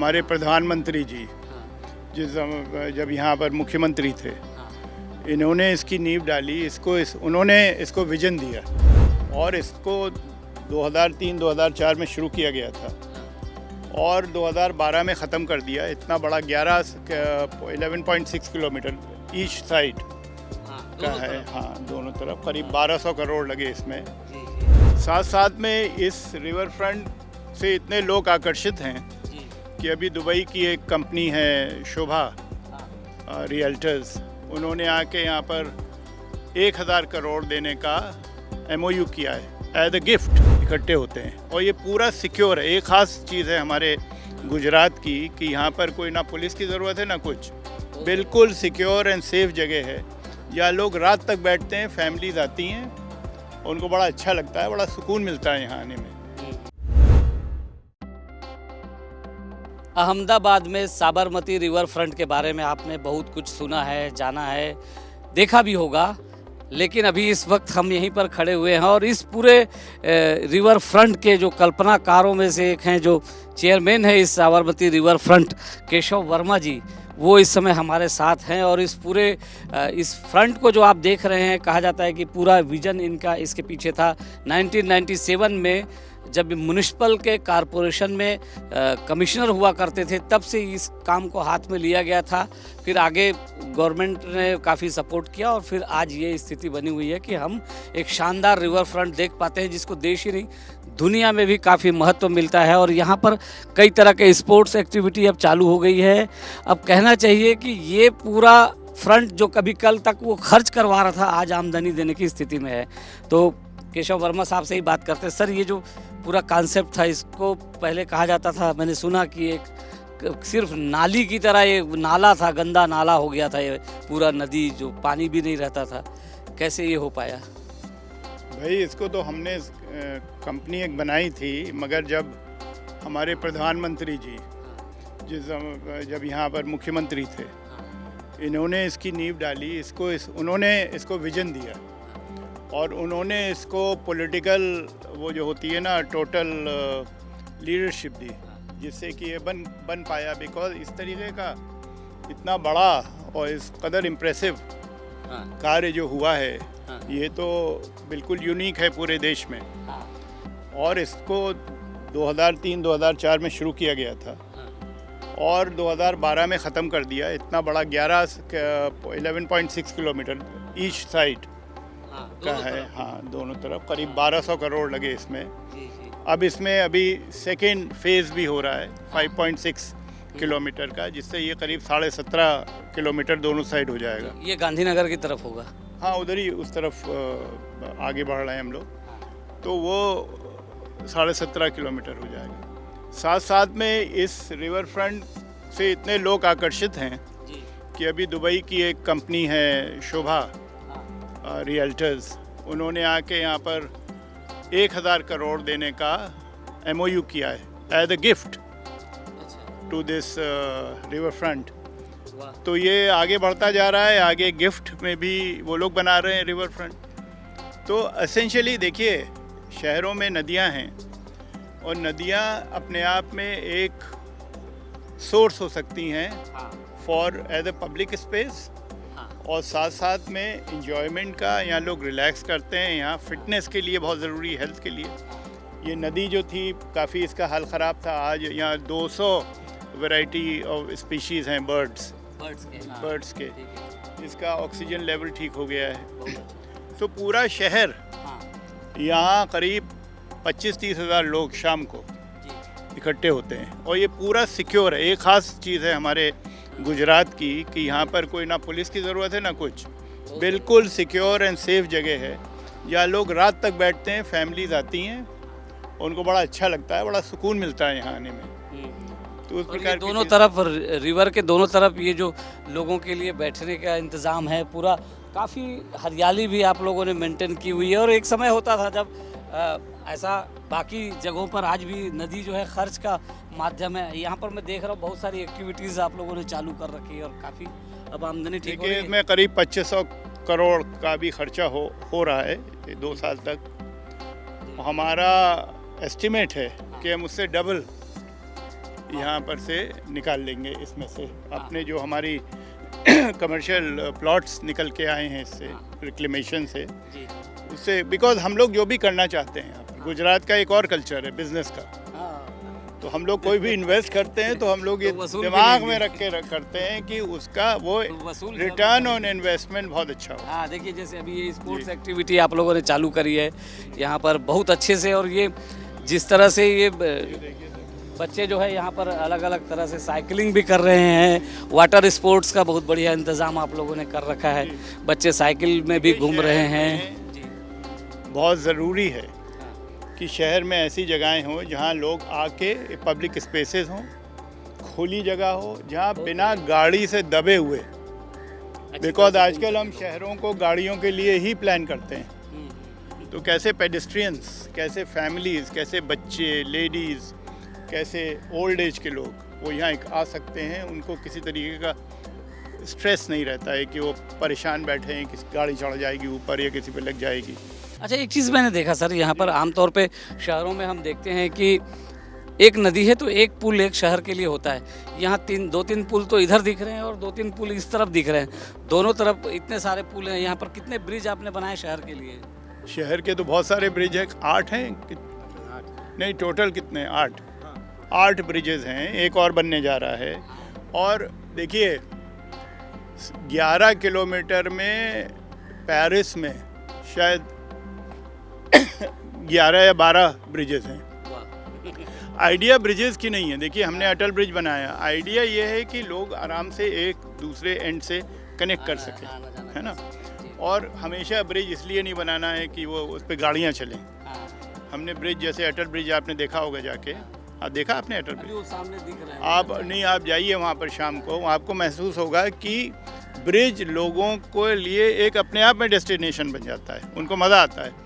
हमारे प्रधानमंत्री जी जब यहाँ पर मुख्यमंत्री थे, इन्होंने इसकी नींव डाली, उन्होंने इसको विजन दिया और इसको 2003-2004 में शुरू किया गया था और 2012 में ख़त्म कर दिया। इतना बड़ा 11.6 किलोमीटर ईच साइड का है। हाँ, दोनों तरफ करीब 1200 करोड़ लगे इसमें। साथ साथ में इस रिवर फ्रंट से इतने लोग आकर्षित हैं कि अभी दुबई की एक कंपनी है शोभा रियल्टर्स, उन्होंने आके यहाँ पर 1000 करोड़ देने का MOU किया है। एज अ गिफ्ट इकट्ठे होते हैं और ये पूरा सिक्योर है। एक ख़ास चीज़ है हमारे गुजरात की कि यहाँ पर कोई ना पुलिस की ज़रूरत है ना कुछ, बिल्कुल सिक्योर एंड सेफ जगह है। यहाँ लोग रात तक बैठते हैं, फैमिलीज आती हैं, उनको बड़ा अच्छा लगता है, बड़ा सुकून मिलता है यहाँ आने में। अहमदाबाद में साबरमती रिवर फ्रंट के बारे में आपने बहुत कुछ सुना है, जाना है, देखा भी होगा, लेकिन अभी इस वक्त हम यहीं पर खड़े हुए हैं और इस पूरे रिवर फ्रंट के जो कल्पनाकारों में से एक हैं, जो चेयरमैन है इस साबरमती रिवर फ्रंट, केशव वर्मा जी, वो इस समय हमारे साथ हैं। और इस पूरे इस फ्रंट को जो आप देख रहे हैं, कहा जाता है कि पूरा विजन इनका इसके पीछे था। 1997 में जब म्युनिसिपल के कॉरपोरेशन में कमिश्नर हुआ करते थे, तब से इस काम को हाथ में लिया गया था। फिर आगे गवर्नमेंट ने काफ़ी सपोर्ट किया और फिर आज ये स्थिति बनी हुई है कि हम एक शानदार रिवर फ्रंट देख पाते हैं, जिसको देश ही नहीं दुनिया में भी काफ़ी महत्व मिलता है। और यहाँ पर कई तरह के स्पोर्ट्स एक्टिविटी अब चालू हो गई है। अब कहना चाहिए कि ये पूरा फ्रंट जो कभी कल तक वो खर्च करवा रहा था, आज आमदनी देने की स्थिति में है। तो केशव वर्मा साहब से ही बात करते हैं। सर, ये जो पूरा कॉन्सेप्ट था, इसको पहले कहा जाता था, मैंने सुना कि एक सिर्फ नाली की तरह ये नाला था, गंदा नाला हो गया था ये पूरा नदी, जो पानी भी नहीं रहता था। कैसे ये हो पाया? भाई, इसको तो हमने कंपनी एक बनाई थी, मगर जब हमारे प्रधानमंत्री जी जब यहाँ पर मुख्यमंत्री थे, इन्होंने इसकी नींव डाली, उन्होंने इसको विजन दिया और उन्होंने इसको पॉलिटिकल वो जो होती है ना, टोटल लीडरशिप दी, जिससे कि ये बन पाया। बिकॉज इस तरीके का इतना बड़ा और इस कदर इम्प्रेसिव कार्य जो हुआ है, ये तो बिल्कुल यूनिक है पूरे देश में। और इसको 2003-2004 में शुरू किया गया था और 2012 में ख़त्म कर दिया। इतना बड़ा 11.6 किलोमीटर ईच साइड का है। हाँ, दोनों तरफ करीब 1200 करोड़ लगे इसमें। अब इसमें अभी सेकेंड फेज़ भी हो रहा है 5.6 किलोमीटर का, जिससे ये करीब 17.5 किलोमीटर दोनों साइड हो जाएगा। ये गांधीनगर की तरफ होगा? हाँ, उधर ही उस तरफ आगे बढ़ रहे हैं हम लोग, तो वो 17.5 किलोमीटर हो जाएगा। साथ साथ में इस रिवर फ्रंट से इतने लोग आकर्षित हैं कि अभी दुबई की एक कंपनी है शोभा रियल्टर्स, उन्होंने आके यहाँ पर 1000 करोड़ देने का MOU किया है as a gift to this river front. तो ये आगे बढ़ता जा रहा है, आगे गिफ्ट में भी वो लोग बना रहे हैं रिवर फ्रंट। तो एसेंशियली देखिए, शहरों में नदियाँ हैं और नदियाँ अपने आप में एक सोर्स हो सकती हैं for as a public space, और साथ साथ में इंजॉयमेंट का। यहाँ लोग रिलैक्स करते हैं, यहाँ फिटनेस के लिए बहुत ज़रूरी, हेल्थ के लिए। ये नदी जो थी, काफ़ी इसका हाल ख़राब था। आज यहाँ 200 वैरायटी ऑफ स्पीशीज़ हैं बर्ड्स के। इसका ऑक्सीजन लेवल ठीक हो गया है। तो पूरा शहर, यहाँ करीब 25-30 हज़ार लोग शाम को इकट्ठे होते हैं और ये पूरा सिक्योर है। एक ख़ास चीज़ है हमारे गुजरात की कि यहाँ पर कोई ना पुलिस की ज़रूरत है ना कुछ, बिल्कुल सिक्योर एंड सेफ जगह है। यहाँ लोग रात तक बैठते हैं, फैमिलीज आती हैं, उनको बड़ा अच्छा लगता है, बड़ा सुकून मिलता है यहाँ आने में। तो उस प्रकार दोनों तरफ रिवर के दोनों तरफ ये जो लोगों के लिए बैठने का इंतज़ाम है, पूरा काफ़ी हरियाली भी आप लोगों ने मेंटेन की हुई है। और एक समय होता था जब ऐसा बाकी जगहों पर, आज भी नदी जो है खर्च का माध्यम है। यहाँ पर मैं देख रहा हूँ बहुत सारी एक्टिविटीज़ आप लोगों ने चालू कर रखी है और काफ़ी अब आमदनी ठीक हो रही है। इसमें करीब 2500 करोड़ का भी खर्चा हो रहा है 2 साल तक। हमारा एस्टिमेट है कि हम उससे डबल यहाँ पर से निकाल लेंगे इसमें से अपने जो हमारी कमर्शियल प्लॉट्स निकल के आए हैं इससे रिक्लेमेशन से जी उससे बिकॉज हम लोग जो भी करना चाहते हैं गुजरात का एक और कल्चर है बिजनेस का तो हम लोग कोई भी इन्वेस्ट करते हैं तो हम लोग ये तो वसूल भी दिमाग लेंगे। में रख के करते हैं कि उसका वो तो वसूल रिटर्न ऑन इन्वेस्टमेंट बहुत अच्छा हो। हाँ देखिए जैसे अभी ये स्पोर्ट्स एक्टिविटी आप लोगों ने चालू करी है यहाँ पर बहुत अच्छे से, और ये जिस तरह से ये बच्चे जो है यहाँ पर अलग अलग तरह से साइकिलिंग भी कर रहे हैं, वाटर स्पोर्ट्स का बहुत बढ़िया इंतज़ाम आप लोगों ने कर रखा है, बच्चे साइकिल में भी घूम रहे हैं। जी बहुत ज़रूरी है कि शहर में ऐसी जगहें हों जहाँ लोग आके पब्लिक स्पेसेस हों, खुली जगह हो जहाँ बिना गाड़ी से दबे हुए, बिकॉज आजकल हम शहरों को गाड़ियों के लिए ही प्लान करते हैं, तो कैसे पेडेस्ट्रियंस, कैसे फैमिलीज़, कैसे बच्चे, लेडीज़, कैसे ओल्ड एज के लोग वो यहाँ आ सकते हैं, उनको किसी तरीके का स्ट्रेस नहीं रहता है कि वो परेशान बैठे हैं किस गाड़ी चढ़ जाएगी ऊपर या किसी पे लग जाएगी। अच्छा, एक चीज़ मैंने देखा सर, यहाँ पर आमतौर पे शहरों में हम देखते हैं कि एक नदी है तो एक पुल एक शहर के लिए होता है, यहाँ दो तीन पुल तो इधर दिख रहे हैं और 2-3 पुल इस तरफ दिख रहे हैं, दोनों तरफ इतने सारे पुल हैं। यहाँ पर कितने ब्रिज आपने बनाए शहर के लिए? शहर के तो बहुत सारे ब्रिज हैं, 8 हैं नहीं टोटल कितने 8 ब्रिजेज हैं, एक और बनने जा रहा है। और देखिए 11 किलोमीटर में पेरिस में शायद 11 या 12 ब्रिजेज हैं। आइडिया ब्रिजेस की नहीं है, देखिए हमने अटल ब्रिज बनाया, आइडिया ये है कि लोग आराम से एक दूसरे एंड से कनेक्ट कर सकें, है ना। और हमेशा ब्रिज इसलिए नहीं बनाना है कि वो उस पर गाड़ियाँ चलें। हमने ब्रिज जैसे अटल ब्रिज आपने देखा होगा जाके, आप देखा आपने अटल ब्रिज? वो सामने दिख रहा है। आप नहीं, आप जाइए वहाँ पर शाम को, आपको महसूस होगा कि ब्रिज लोगों को लिए एक अपने आप में डेस्टिनेशन बन जाता है, उनको मज़ा आता है।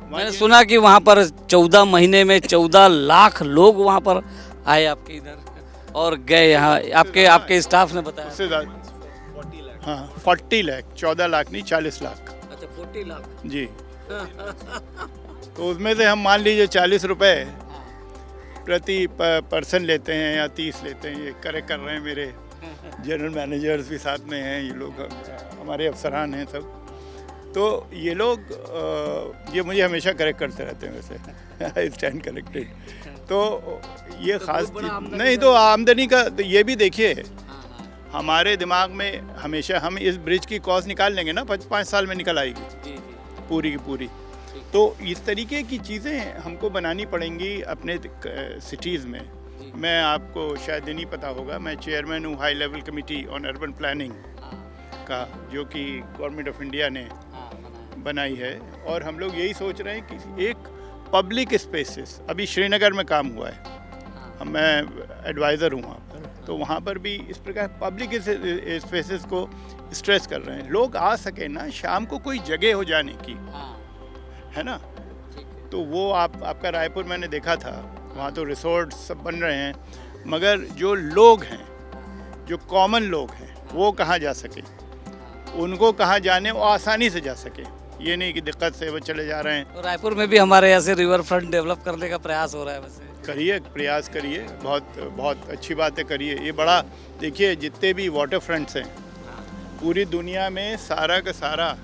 मैंने सुना कि वहाँ पर 14 महीने में 14 लाख लोग वहाँ पर आए आपके इधर और गए, यहाँ आपके स्टाफ ने बताया। उससे ज़्यादा, हाँ 40 लाख, 14 लाख नहीं 40 लाख। अच्छा 40 लाख जी। तो उसमें से हम मान लीजिए 40 रुपए प्रति पर्सन लेते हैं या 30 लेते हैं, ये करेक्ट कर रहे हैं मेरे जनरल मैनेजर्स भी साथ में हैं, ये लोग हमारे अफसरान हैं सब, तो ये लोग ये मुझे हमेशा करेक्ट करते रहते हैं, वैसे आई स्टैंड करेक्टेड। तो ये ख़ास चीज़ नहीं, तो आमदनी का तो ये भी देखिए हमारे दिमाग में हमेशा हम इस ब्रिज की कॉस्ट निकाल लेंगे ना, 5 साल में निकल आएगी पूरी की पूरी। तो इस तरीके की चीज़ें हमको बनानी पड़ेंगी अपने सिटीज़ में। मैं आपको शायद नहीं पता होगा, मैं चेयरमैन हूँ high level committee on urban planning का, जो कि गवर्नमेंट ऑफ इंडिया ने बनाई है, और हम लोग यही सोच रहे हैं कि एक पब्लिक स्पेसेस, अभी श्रीनगर में काम हुआ है, मैं एडवाइज़र हूँ वहाँ पर, तो वहाँ पर भी इस प्रकार पब्लिक स्पेसेस को स्ट्रेस कर रहे हैं, लोग आ सके ना, शाम को कोई जगह हो जाने की, है ना। तो वो आपका रायपुर मैंने देखा था, वहाँ तो रिसोर्ट सब बन रहे हैं, मगर जो लोग हैं, जो कॉमन लोग हैं, वो कहाँ जा सके, उनको कहाँ जाने वो आसानी से जा सके, ये नहीं कि दिक्कत से वो चले जा रहे हैं। तो रायपुर में भी हमारे यहाँ से रिवर फ्रंट डेवलप करने का प्रयास हो रहा है, वैसे करिए, प्रयास करिए, बहुत अच्छी बातें करिए। ये बड़ा देखिए, जितने भी वाटर फ्रंट्स हैं पूरी दुनिया में, सारा का सारा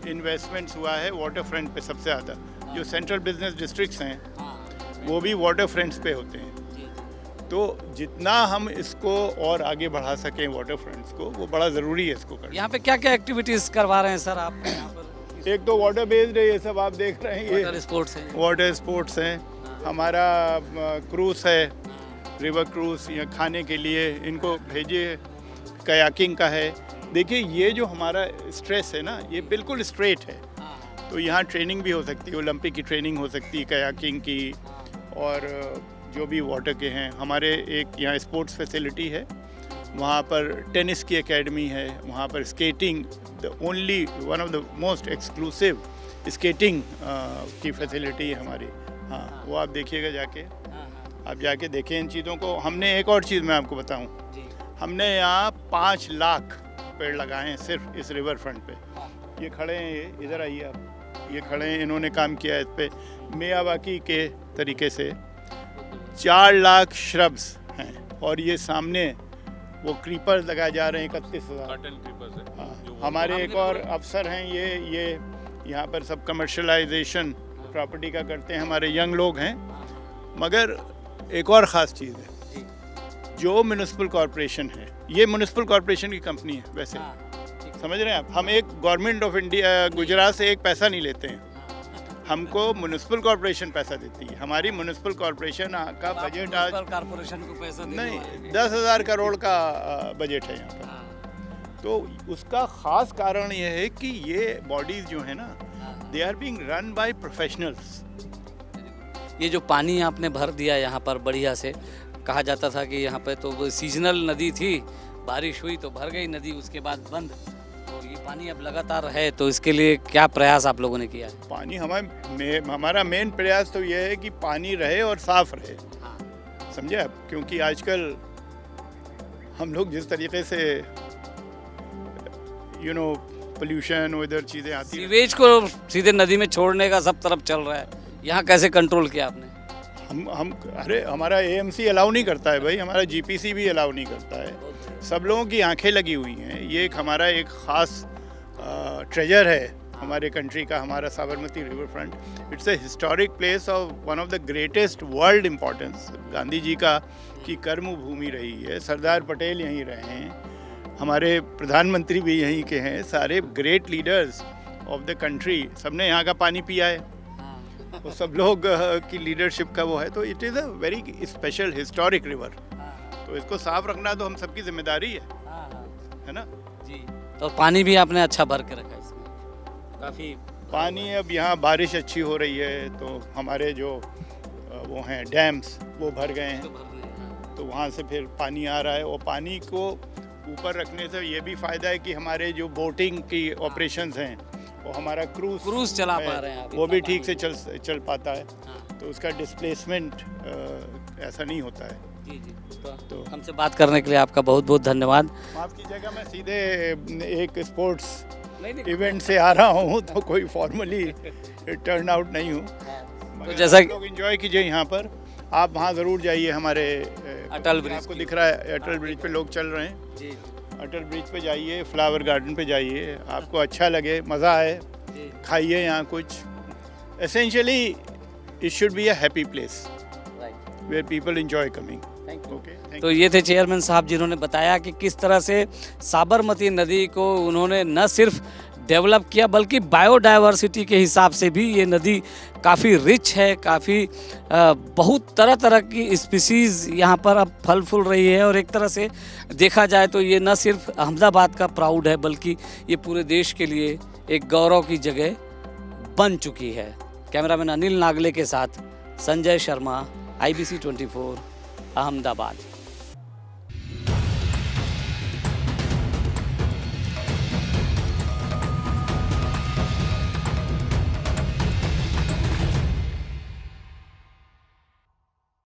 इन्वेस्टमेंट्स हुआ है वाटर फ्रंट पे सबसे ज़्यादा। जो सेंट्रल बिजनेस डिस्ट्रिक्ट्स हैं वो भी वाटर फ्रंट्स पे होते हैं, तो जितना हम इसको और आगे बढ़ा सकें वाटर फ्रंट्स को, वो बड़ा ज़रूरी है इसको करना। यहाँ पे क्या क्या एक्टिविटीज़ करवा रहे हैं सर आप यहाँ पर? एक तो वाटर बेस्ड है, ये सब आप देख रहे हैं, वाटर स्पोर्ट्स हैं, वाटर स्पोर्ट्स हैं, हमारा क्रूज़ है, रिवर क्रूज़, यहाँ खाने के लिए इनको भेजिए, कयाकिंग का है। देखिए ये जो हमारा स्ट्रेस है ना, ये बिल्कुल स्ट्रेट है, तो यहाँ ट्रेनिंग भी हो सकती है, ओलंपिक की ट्रेनिंग हो सकती है, कयाकिंग की, और जो भी वाटर के हैं। हमारे एक यहाँ स्पोर्ट्स फैसिलिटी है, वहाँ पर टेनिस की एकेडमी है, वहाँ पर skating, the only one of the most exclusive skating की फैसिलिटी है हमारी। हाँ, वो आप देखिएगा जाके, आप जाके देखें इन चीज़ों को। हमने एक और चीज़ मैं आपको बताऊँ, हमने यहाँ 5 लाख पेड़ लगाए हैं सिर्फ इस रिवर फ्रंट पे। ये खड़े हैं, ये इधर आइए आप, ये खड़े हैं, इन्होंने काम किया है इस पे मियावाकी के तरीके से। 4 लाख श्रब्स हैं और ये सामने वो क्रीपर लगाए जा रहे हैं 31,000। कॉटन क्रीपर्स है हाँ, हमारे एक और अफसर हैं, ये यहाँ पर सब कमर्शलाइजेशन प्रॉपर्टी का करते हैं, हमारे यंग लोग हैं। मगर एक और ख़ास चीज़ है, जो म्यूनिसिपल कॉरपोरेशन है, ये म्यूनिसिपल कॉरपोरेशन की कंपनी है वैसे, समझ रहे हैं आप। हम एक गवर्नमेंट ऑफ इंडिया गुजरात से एक पैसा नहीं लेते हैं, हमको म्यूनिसिपल कॉरपोरेशन पैसा देती है। हमारी म्यूनिसिपल कॉरपोरेशन का बजट आज कॉर्पोरेशन को पैसा नहीं 10,000 करोड़ का बजट है यहाँ पर। तो उसका ख़ास कारण ये है कि ये बॉडीज़ जो है ना, they are being run by professionals. ये जो पानी आपने भर दिया यहाँ पर बढ़िया से, कहा जाता था कि यहाँ पे तो सीजनल नदी थी, बारिश हुई तो भर गई नदी, उसके बाद बंद, तो ये पानी अब लगातार है, तो इसके लिए क्या प्रयास आप लोगों ने किया है? पानी हमारा मेन प्रयास तो ये है कि पानी रहे और साफ रहे, समझे आप। क्योंकि आजकल हम लोग जिस तरीके से पोल्यूशन उधर चीज़ें आती हैं, सीवेज को सीधे नदी में छोड़ने का सब तरफ चल रहा है, यहाँ कैसे कंट्रोल किया आपने? हम अरे हमारा एएमसी अलाउ नहीं करता है भाई, हमारा जीपीसी भी अलाउ नहीं करता है। सब लोगों की आंखें लगी हुई हैं। ये एक हमारा एक ख़ास ट्रेजर है हमारे कंट्री का, हमारा Sabarmati river front. Its a historic place of one of the greatest world importance. Gandhi ji का की कर्म भूमि रही है, सरदार पटेल यहीं रहे हैं, हमारे प्रधानमंत्री भी यहीं के हैं, सारे great leaders of the country सबने यहाँ का पानी पिया है। वो सब लोग की लीडरशिप का वो है, तो it is a very special historic river. तो इसको साफ रखना तो हम सबकी जिम्मेदारी है ना जी। तो पानी भी आपने अच्छा भर के रखा है इसमें, काफ़ी पानी। अब यहाँ बारिश अच्छी हो रही है तो हमारे जो वो हैं डैम्स वो भर गए हैं, तो वहाँ से फिर पानी आ रहा है। और पानी को ऊपर रखने से ये भी फ़ायदा है कि हमारे जो बोटिंग की ऑपरेशंस हैं, वो हमारा क्रूज चला पा रहे हैं आप, वो भी इतना ठीक से चल पाता है। तो उसका डिस्प्लेसमेंट ऐसा नहीं होता है। जी जी। तो हमसे बात करने के लिए आपका बहुत बहुत धन्यवाद। माफ़ कीजिएगा, मैं सीधे एक स्पोर्ट्स इवेंट से आ रहा हूँ, तो कोई फॉर्मली टर्न आउट नहीं हूँ। तो जैसा आप लोग एंजॉय कीजिए यहाँ पर। आप वहाँ ज़रूर जाइए, हमारे अटल ब्रिज आपको दिख रहा है अटल ब्रिज पे लोग चल रहे हैं जी अटल ब्रिज पे जाइए, फ्लावर गार्डन पे जाइए, आपको अच्छा लगे, मज़ा आए, जी। खाइए यहाँ कुछ। Essentially it should be a happy place where people enjoy coming. Okay, तो ये थे चेयरमैन साहब, जिन्होंने बताया कि किस तरह से साबरमती नदी को उन्होंने न सिर्फ डेवलप किया, बल्कि बायोडायवर्सिटी के हिसाब से भी ये नदी काफ़ी रिच है, काफ़ी बहुत तरह तरह की स्पीसीज़ यहाँ पर अब फल फूल रही है। और एक तरह से देखा जाए तो ये न सिर्फ अहमदाबाद का प्राउड है, बल्कि ये पूरे देश के लिए एक गौरव की जगह बन चुकी है। कैमरामैन अनिल नागले के साथ संजय शर्मा, IBC 24 अहमदाबाद।